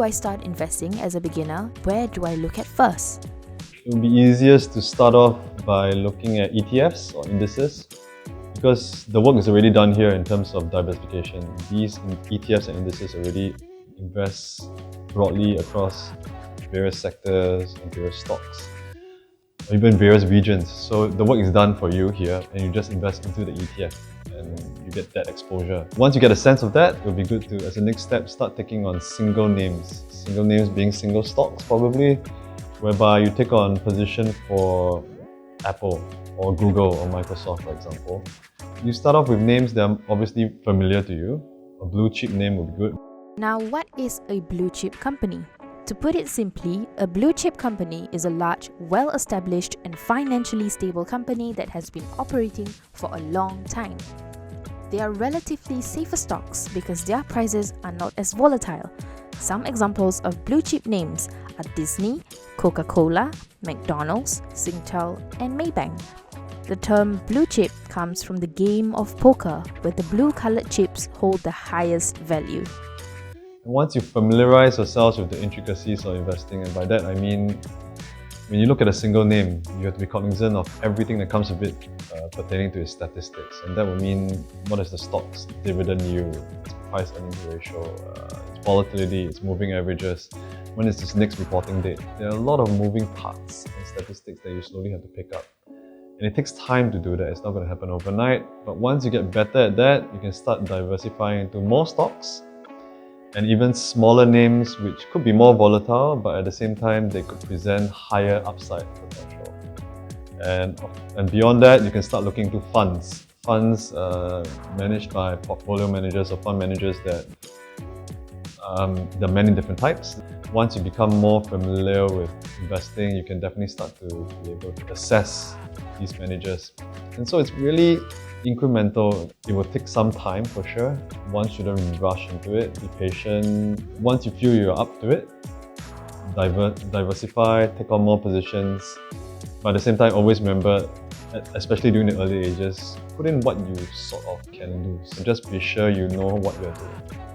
do I start investing as a beginner? Where do I look at first? It would be easiest to start off by looking at ETFs or indices because the work is already done here in terms of diversification. These ETFs and indices already invest broadly across various sectors and various stocks, or even various regions. So the work is done for you here and you just invest into the ETF and you get that exposure. Once you get a sense of that, it will be good to, as a next step, start taking on single names. Single names being single stocks probably, whereby you take on position for Apple or Google or Microsoft, for example. You start off with names that are obviously familiar to you. A blue chip name would be good. Now, what is a blue chip company? To put it simply, a blue chip company is a large, well-established and financially stable company that has been operating for a long time. They are relatively safer stocks because their prices are not as volatile. Some examples of blue chip names are Disney, Coca-Cola, McDonald's, Singtel, and Maybank. The term blue chip comes from the game of poker, where the blue-colored chips hold the highest value. Once you familiarize yourselves with the intricacies of investing, and by that I mean, when you look at a single name, you have to be cognizant of everything that comes with it pertaining to its statistics. And that would mean what is the stock's dividend yield, its price earnings ratio, its volatility, its moving averages, when is its next reporting date. There are a lot of moving parts and statistics that you slowly have to pick up. And it takes time to do that. It's not going to happen overnight. But once you get better at that, you can start diversifying into more stocks and even smaller names which could be more volatile, but at the same time they could present higher upside potential. And beyond that, you can start looking to funds. Funds managed by portfolio managers or fund managers that there are many different types. Once you become more familiar with investing, you can definitely start to be able to assess these managers. And so it's really incremental. It will take some time for sure. One shouldn't rush into it. Be patient. Once you feel you're up to it, diversify, take on more positions. But at the same time, always remember, especially during the early ages, put in what you sort of can do. So just be sure you know what you're doing.